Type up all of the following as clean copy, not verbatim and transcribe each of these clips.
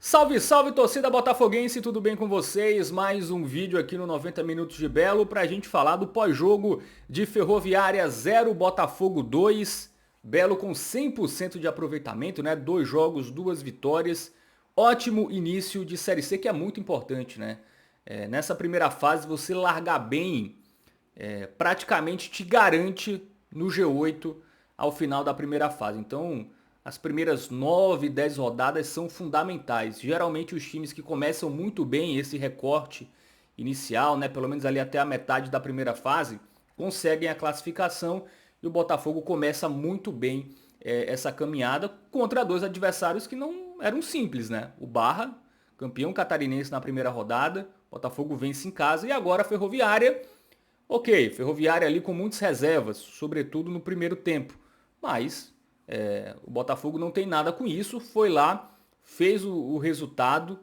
Salve, salve torcida botafoguense, tudo bem com vocês? Mais um vídeo aqui no 90 Minutos de Belo pra gente falar do pós-jogo de Ferroviária 0, Botafogo 2. Belo com 100% de aproveitamento, né? 2 jogos, 2 vitórias. Ótimo início de Série C, que é muito importante, né? Nessa primeira fase, você largar bem, praticamente te garante no G8 ao final da primeira fase. Então, as primeiras 9, 10 rodadas são fundamentais. Geralmente os times que começam muito bem esse recorte inicial, né, pelo menos ali até a metade da primeira fase, conseguem a classificação e o Botafogo começa muito bem essa caminhada contra 2 adversários que não eram simples, né? O Barra, campeão catarinense na primeira rodada, Botafogo vence em casa e agora a Ferroviária. Ok, Ferroviária ali com muitas reservas, sobretudo no primeiro tempo, mas o Botafogo não tem nada com isso, foi lá, fez o resultado,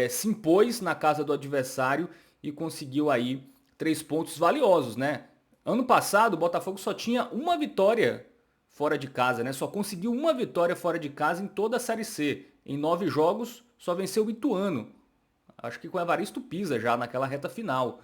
se impôs na casa do adversário e conseguiu aí 3 pontos valiosos, né? Ano passado o Botafogo só tinha uma vitória fora de casa, né? Só conseguiu uma vitória fora de casa em toda a Série C. Em 9 jogos só venceu o Ituano, acho que com o Evaristo Pisa já naquela reta final.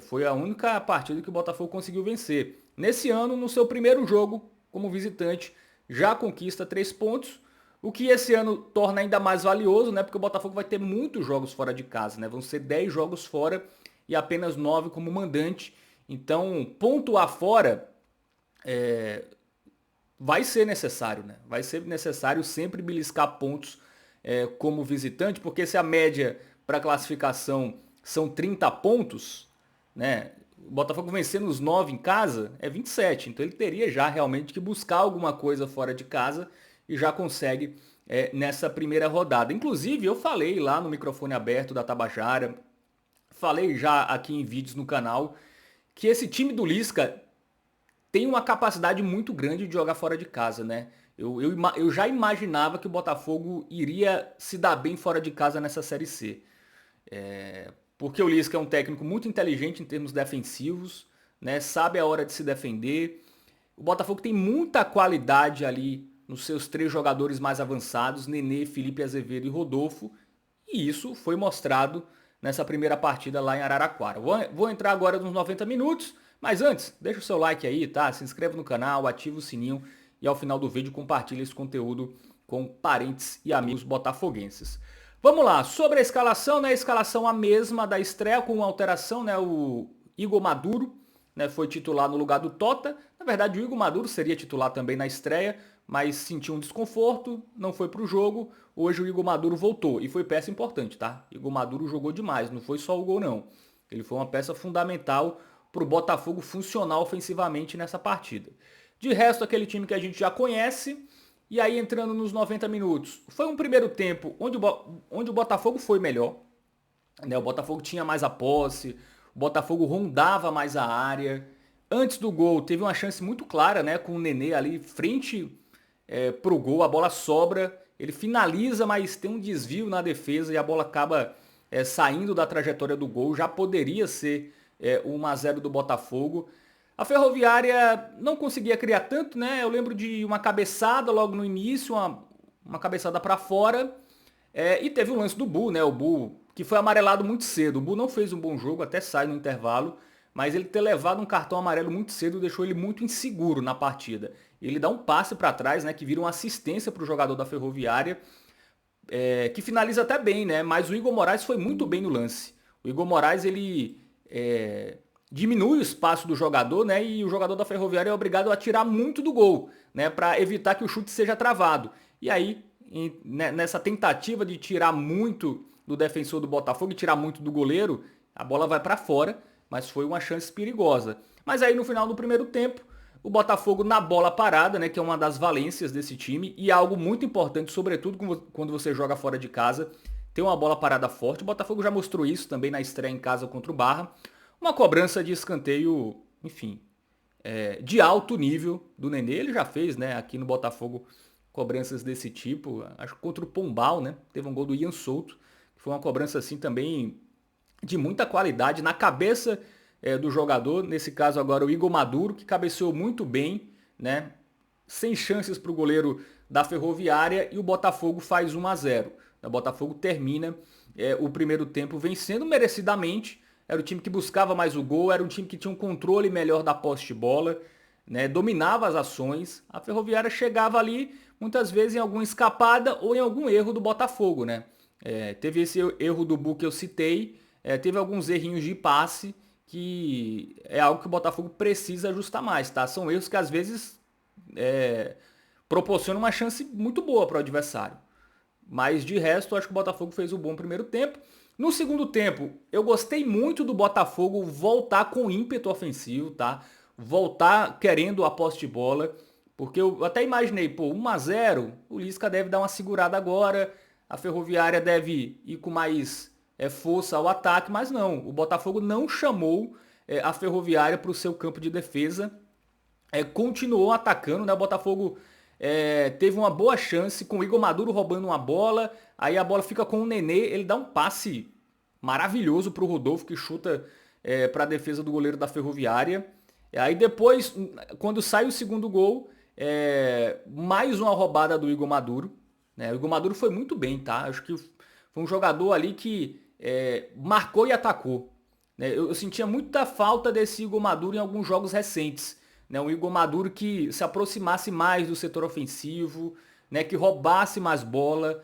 Foi a única partida que o Botafogo conseguiu vencer. Nesse ano, no seu primeiro jogo como visitante, já conquista 3 pontos, o que esse ano torna ainda mais valioso, né? Porque o Botafogo vai ter muitos jogos fora de casa, né? Vão ser 10 jogos fora e apenas 9 como mandante. Então, pontuar fora vai ser necessário, né? Vai ser necessário sempre beliscar pontos como visitante, porque se a média para classificação são 30 pontos, né? O Botafogo vencendo os 9 em casa é 27, então ele teria já realmente que buscar alguma coisa fora de casa e já consegue nessa primeira rodada. Inclusive eu falei lá no microfone aberto da Tabajara, falei já aqui em vídeos no canal, que esse time do Lisca tem uma capacidade muito grande de jogar fora de casa, né? Eu já imaginava que o Botafogo iria se dar bem fora de casa nessa Série C. Porque o Lisca é um técnico muito inteligente em termos defensivos, né? Sabe a hora de se defender. O Botafogo tem muita qualidade ali nos seus 3 jogadores mais avançados, Nenê, Felipe Azevedo e Rodolfo, e isso foi mostrado nessa primeira partida lá em Araraquara. Vou entrar agora nos 90 minutos, mas antes, deixa o seu like aí, tá? Se inscreve no canal, ativa o sininho e ao final do vídeo compartilha esse conteúdo com parentes e amigos botafoguenses. Vamos lá, sobre a escalação, né? A escalação a mesma da estreia com uma alteração, né? O Igor Maduro, né, foi titular no lugar do Tota. Na verdade, o Igor Maduro seria titular também na estreia, mas sentiu um desconforto, não foi para o jogo. Hoje o Igor Maduro voltou e foi peça importante, tá? Igor Maduro jogou demais, não foi só o gol não. Ele foi uma peça fundamental para o Botafogo funcionar ofensivamente nessa partida. De resto, aquele time que a gente já conhece. E aí entrando nos 90 minutos, foi um primeiro tempo onde o Botafogo foi melhor, né? O Botafogo tinha mais a posse, o Botafogo rondava mais a área. Antes do gol teve uma chance muito clara, né? Com o Nenê ali frente pro gol, a bola sobra, ele finaliza, mas tem um desvio na defesa e a bola acaba saindo da trajetória do gol. Já poderia ser 1 a 0 do Botafogo. A Ferroviária não conseguia criar tanto, né? Eu lembro de uma cabeçada logo no início, uma cabeçada para fora. E teve o lance do Bu, né? O Bu, que foi amarelado muito cedo. O Bu não fez um bom jogo, até sai no intervalo. Mas ele ter levado um cartão amarelo muito cedo deixou ele muito inseguro na partida. Ele dá um passe para trás, né? Que vira uma assistência para o jogador da Ferroviária. Que finaliza até bem, né? Mas o Igor Moraes foi muito bem no lance. O Igor Moraes, ele diminui o espaço do jogador, né? E o jogador da Ferroviária é obrigado a tirar muito do gol, né? Para evitar que o chute seja travado. E aí, nessa tentativa de tirar muito do defensor do Botafogo e tirar muito do goleiro, a bola vai para fora, mas foi uma chance perigosa. Mas aí no final do primeiro tempo, o Botafogo na bola parada, né? Que é uma das valências desse time e algo muito importante, sobretudo quando você joga fora de casa, ter uma bola parada forte. O Botafogo já mostrou isso também na estreia em casa contra o Barra. Uma cobrança de escanteio, enfim, de alto nível do Nenê. Ele já fez, né, aqui no Botafogo, cobranças desse tipo. Acho que contra o Pombal, né, teve um gol do Ian Souto, que foi uma cobrança assim também de muita qualidade na cabeça do jogador. Nesse caso agora o Igor Maduro, que cabeceou muito bem, né, sem chances para o goleiro da Ferroviária e o Botafogo faz 1 a 0. O Botafogo termina o primeiro tempo vencendo merecidamente. Era o time que buscava mais o gol, era um time que tinha um controle melhor da posse de bola, né, dominava as ações. A Ferroviária chegava ali, muitas vezes, em alguma escapada ou em algum erro do Botafogo. Né? Teve esse erro do Bu que eu citei, teve alguns errinhos de passe, que é algo que o Botafogo precisa ajustar mais. Tá? São erros que às vezes proporcionam uma chance muito boa para o adversário. Mas de resto, eu acho que o Botafogo fez um bom primeiro tempo. No segundo tempo, eu gostei muito do Botafogo voltar com ímpeto ofensivo, tá? Voltar querendo a posse de bola, porque eu até imaginei, 1-0, o Lisca deve dar uma segurada agora, a Ferroviária deve ir com mais força ao ataque, mas não, o Botafogo não chamou a Ferroviária para o seu campo de defesa, continuou atacando, né? O Botafogo teve uma boa chance com o Igor Maduro roubando uma bola, aí a bola fica com o Nenê, ele dá um passe maravilhoso para o Rodolfo, que chuta para a defesa do goleiro da Ferroviária. Aí depois, quando sai o segundo gol, mais uma roubada do Igor Maduro. Né? O Igor Maduro foi muito bem, tá? Acho que foi um jogador ali que marcou e atacou. Né? Eu sentia muita falta desse Igor Maduro em alguns jogos recentes. Né? Um Igor Maduro que se aproximasse mais do setor ofensivo, né? Que roubasse mais bola.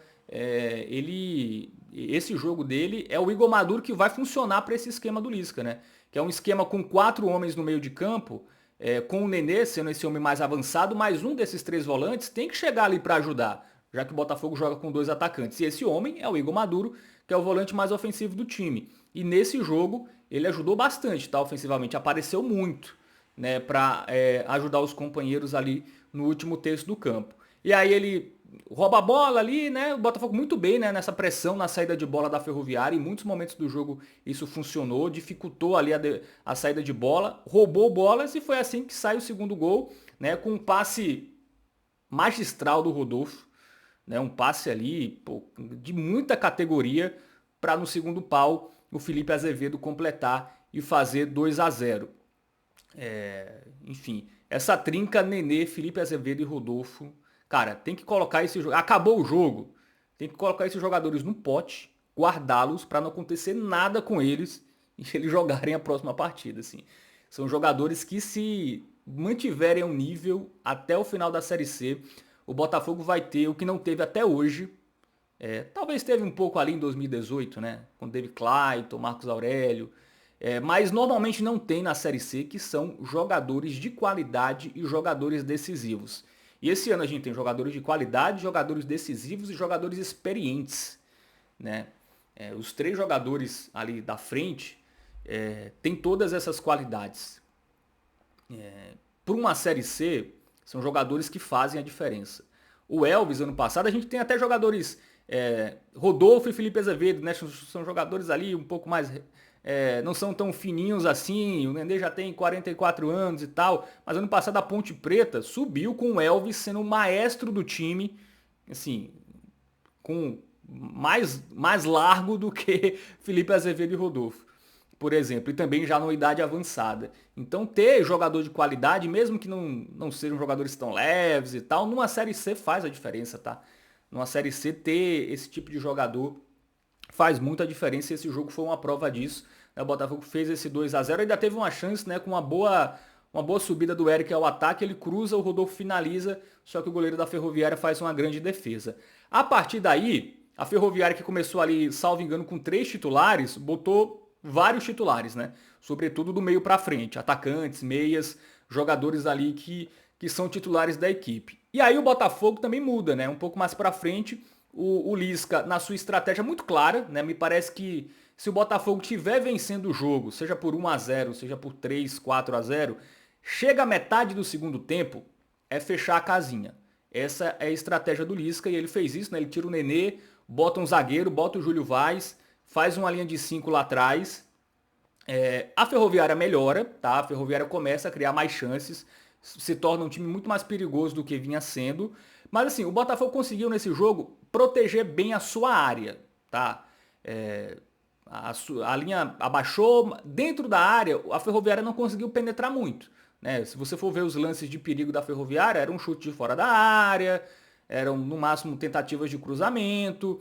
Esse jogo dele é o Igor Maduro que vai funcionar para esse esquema do Lisca, né? Que é um esquema com 4 homens no meio de campo, com o Nenê sendo esse homem mais avançado, mas um desses 3 volantes tem que chegar ali para ajudar, já que o Botafogo joga com 2 atacantes. E esse homem é o Igor Maduro, que é o volante mais ofensivo do time. E nesse jogo ele ajudou bastante, tá? Ofensivamente, apareceu muito, né? Para ajudar os companheiros ali no último terço do campo. E aí ele rouba a bola ali, né? O Botafogo muito bem, né? Nessa pressão na saída de bola da Ferroviária. Em muitos momentos do jogo isso funcionou, dificultou ali a saída de bola, roubou bolas e foi assim que sai o segundo gol, né? Com um passe magistral do Rodolfo, né? Um passe ali de muita categoria para no segundo pau o Felipe Azevedo completar e fazer 2-0. Enfim, essa trinca Nenê, Felipe Azevedo e Rodolfo, cara, tem que colocar esse jogo. Acabou o jogo. Tem que colocar esses jogadores no pote, guardá-los para não acontecer nada com eles e eles jogarem a próxima partida, assim. São jogadores que, se mantiverem um nível até o final da Série C, o Botafogo vai ter o que não teve até hoje. Talvez teve um pouco ali em 2018, né? Quando teve Clayton, Marcos Aurélio. Mas normalmente não tem na Série C, que são jogadores de qualidade e jogadores decisivos. E esse ano a gente tem jogadores de qualidade, jogadores decisivos e jogadores experientes. Né? Os 3 jogadores ali da frente têm todas essas qualidades. Por uma Série C, são jogadores que fazem a diferença. O Elvis, ano passado, a gente tem até jogadores Rodolfo e Felipe Azevedo, né? São jogadores ali um pouco mais... não são tão fininhos assim, o Nenê já tem 44 anos e tal, mas ano passado a Ponte Preta subiu com o Elvis sendo o maestro do time, assim, com mais largo do que Felipe Azevedo e Rodolfo, por exemplo, e também já numa idade avançada. Então ter jogador de qualidade, mesmo que não sejam jogadores tão leves e tal, numa Série C faz a diferença, tá? Numa Série C ter esse tipo de jogador faz muita diferença e esse jogo foi uma prova disso. O Botafogo fez esse 2-0, ainda teve uma chance, né, com uma boa subida do Eric ao ataque, ele cruza, o Rodolfo finaliza, só que o goleiro da Ferroviária faz uma grande defesa. A partir daí, a Ferroviária, que começou ali, salvo engano, com 3 titulares, botou vários titulares, né? Sobretudo do meio para frente, atacantes, meias, jogadores ali que são titulares da equipe. E aí o Botafogo também muda, né? Um pouco mais para frente, o Lisca, na sua estratégia muito clara, né? Me parece que se o Botafogo estiver vencendo o jogo, seja por 1-0, seja por 3, 4-0, chega a metade do segundo tempo, é fechar a casinha. Essa é a estratégia do Lisca e ele fez isso, né? Ele tira o Nenê, bota um zagueiro, bota o Júlio Vaz, faz uma linha de 5 lá atrás. A Ferroviária melhora, tá? A Ferroviária começa a criar mais chances, se torna um time muito mais perigoso do que vinha sendo. Mas assim, o Botafogo conseguiu nesse jogo proteger bem a sua área, tá? A linha abaixou, dentro da área a Ferroviária não conseguiu penetrar muito. Né? Se você for ver os lances de perigo da Ferroviária, era um chute de fora da área, eram no máximo tentativas de cruzamento.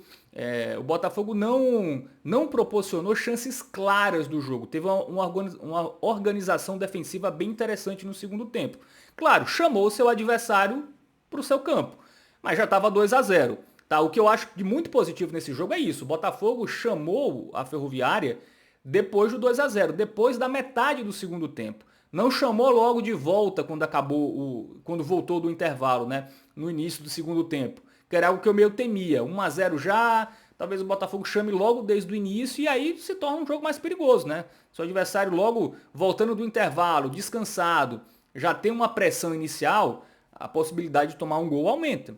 O Botafogo não proporcionou chances claras do jogo. Teve uma organização defensiva bem interessante no segundo tempo. Claro, chamou o seu adversário para o seu campo, mas já estava 2-0. Tá? O que eu acho de muito positivo nesse jogo é isso. O Botafogo chamou a Ferroviária depois do 2-0, depois da metade do segundo tempo. Não chamou logo de volta quando voltou do intervalo, né? No início do segundo tempo. Que era algo que eu meio temia. 1-0 já, talvez o Botafogo chame logo desde o início e aí se torna um jogo mais perigoso, né? Se o adversário logo voltando do intervalo, descansado, já tem uma pressão inicial, a possibilidade de tomar um gol aumenta.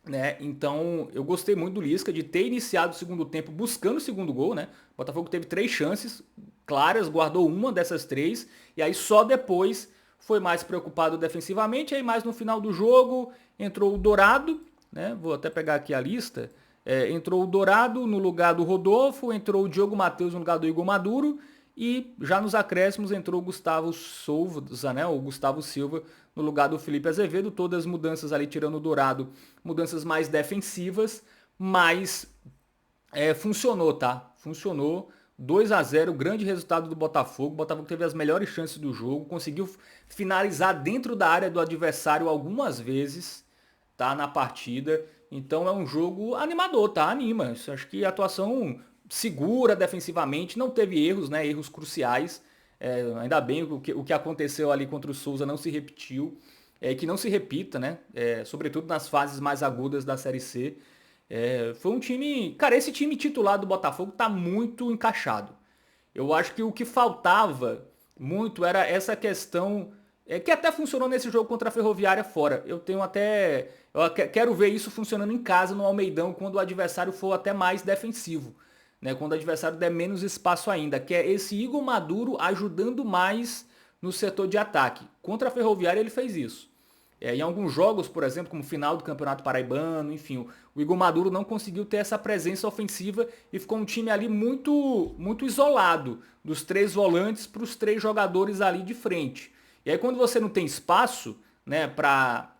Né? Então eu gostei muito do Lisca de ter iniciado o segundo tempo buscando o segundo gol, né? O Botafogo teve 3 chances claras, guardou uma dessas 3 e aí só depois foi mais preocupado defensivamente. Aí mais no final do jogo entrou o Dourado, né? Vou até pegar aqui a lista. Entrou o Dourado no lugar do Rodolfo, entrou o Diogo Matheus no lugar do Igor Maduro e já nos acréscimos entrou o Gustavo Souza, né? O Gustavo Silva no lugar do Felipe Azevedo. Todas as mudanças ali, tirando o Dourado, mudanças mais defensivas, mas funcionou, tá? Funcionou. 2-0, grande resultado do Botafogo. O Botafogo teve as melhores chances do jogo, conseguiu finalizar dentro da área do adversário algumas vezes, tá? Na partida. Então é um jogo animador, tá? Anima. Acho que a atuação segura defensivamente, não teve erros, né? Erros cruciais. Ainda bem o que aconteceu ali contra o Souza não se repetiu. Que não se repita, né? Sobretudo nas fases mais agudas da Série C. Foi um time... Cara, esse time titular do Botafogo tá muito encaixado. Eu acho que o que faltava muito era essa questão... que até funcionou nesse jogo contra a Ferroviária fora. Eu quero ver isso funcionando em casa no Almeidão, quando o adversário for até mais defensivo. Né, quando o adversário der menos espaço ainda, que é esse Igor Maduro ajudando mais no setor de ataque. Contra a Ferroviária ele fez isso. Em alguns jogos, por exemplo, como o final do Campeonato Paraibano, enfim, o Igor Maduro não conseguiu ter essa presença ofensiva e ficou um time ali muito, muito isolado, dos 3 volantes para os 3 jogadores ali de frente. E aí quando você não tem espaço, né, para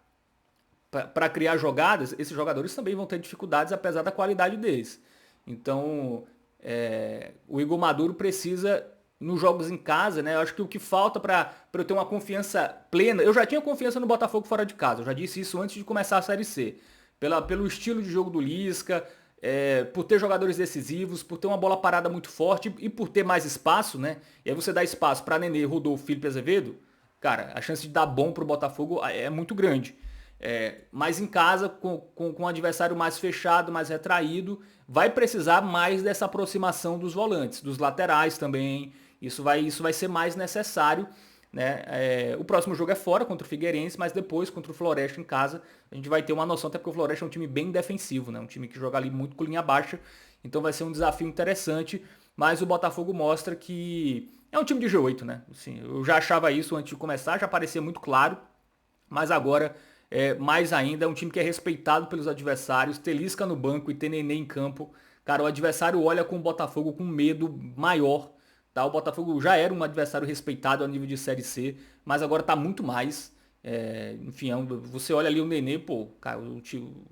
criar jogadas, esses jogadores também vão ter dificuldades, apesar da qualidade deles. Então, o Igor Maduro precisa, nos jogos em casa, né? Eu acho que o que falta para eu ter uma confiança plena... Eu já tinha confiança no Botafogo fora de casa, eu já disse isso antes de começar a Série C. Pelo estilo de jogo do Lisca, por ter jogadores decisivos, por ter uma bola parada muito forte e por ter mais espaço, né? E aí você dá espaço para Nenê, Rodolfo, Felipe Azevedo, cara, a chance de dar bom pro Botafogo é muito grande. Mas em casa, com um adversário mais fechado, mais retraído, vai precisar mais dessa aproximação dos volantes, dos laterais também. Isso vai ser mais necessário. Né? O próximo jogo é fora contra o Figueirense, mas depois contra o Floresta em casa a gente vai ter uma noção, até porque o Floresta é um time bem defensivo, né? Um time que joga ali muito com linha baixa, então vai ser um desafio interessante, mas o Botafogo mostra que é um time de G8, né? Assim, eu já achava isso antes de começar, já parecia muito claro, mas agora mais ainda, é um time que é respeitado pelos adversários, ter Lisca no banco e ter Nenê em campo. Cara, o adversário olha com o Botafogo com medo maior. Tá? O Botafogo já era um adversário respeitado a nível de Série C, mas agora tá muito mais. Enfim, você olha ali o Nenê, pô, cara,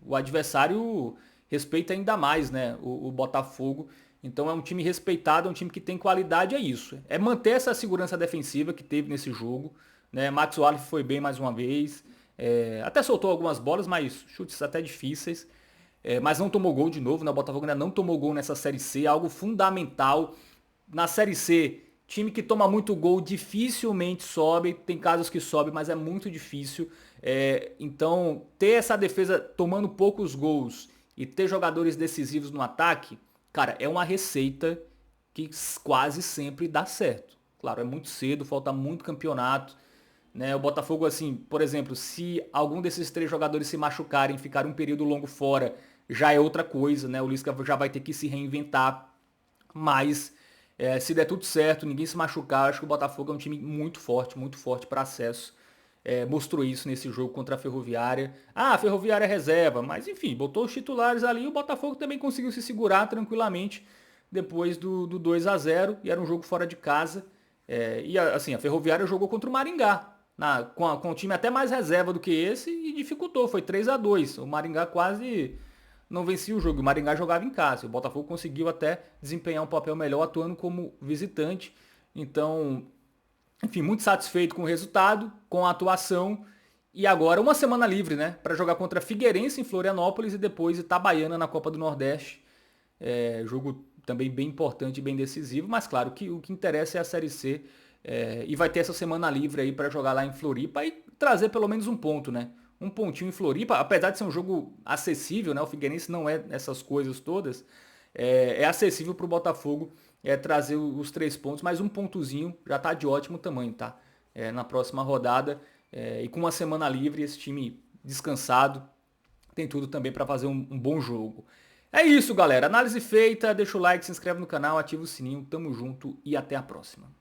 o adversário respeita ainda mais, né? O Botafogo. Então é um time respeitado, é um time que tem qualidade, é isso. É manter essa segurança defensiva que teve nesse jogo. Né? Max Wallace foi bem mais uma vez. Até soltou algumas bolas, mas chutes até difíceis. Mas não tomou gol de novo, né? O Botafogo ainda não tomou gol nessa Série C, algo fundamental. Na Série C, time que toma muito gol dificilmente sobe, tem casos que sobe, mas é muito difícil. Então, ter essa defesa tomando poucos gols e ter jogadores decisivos no ataque, cara, é uma receita que quase sempre dá certo. Claro, é muito cedo, falta muito campeonato. Né, o Botafogo, assim, por exemplo, se algum desses 3 jogadores se machucarem, ficar um período longo fora, já é outra coisa, né? O Lisca já vai ter que se reinventar. Mas se der tudo certo, ninguém se machucar, acho que o Botafogo é um time muito forte para acesso. Mostrou isso nesse jogo contra a Ferroviária. A Ferroviária é reserva, mas enfim, botou os titulares ali e o Botafogo também conseguiu se segurar tranquilamente depois do 2-0 e era um jogo fora de casa. E assim, a Ferroviária jogou contra o Maringá com um time até mais reserva do que esse e dificultou. Foi 3-2. O Maringá quase não vencia o jogo. O Maringá jogava em casa. O Botafogo conseguiu até desempenhar um papel melhor atuando como visitante. Então, enfim, muito satisfeito com o resultado, com a atuação. E agora uma semana livre, né? Para jogar contra Figueirense em Florianópolis e depois Itabaiana na Copa do Nordeste. Jogo também bem importante e bem decisivo, mas claro que o que interessa é a Série C. E vai ter essa semana livre aí para jogar lá em Floripa e trazer pelo menos um ponto, né? Um pontinho em Floripa, apesar de ser um jogo acessível, né? O Figueirense não é essas coisas todas. É acessível para o Botafogo trazer os 3 pontos, mas um pontozinho já tá de ótimo tamanho, tá? Na próxima rodada e com uma semana livre, esse time descansado tem tudo também para fazer um bom jogo. É isso, galera. Análise feita, deixa o like, se inscreve no canal, ativa o sininho, tamo junto e até a próxima.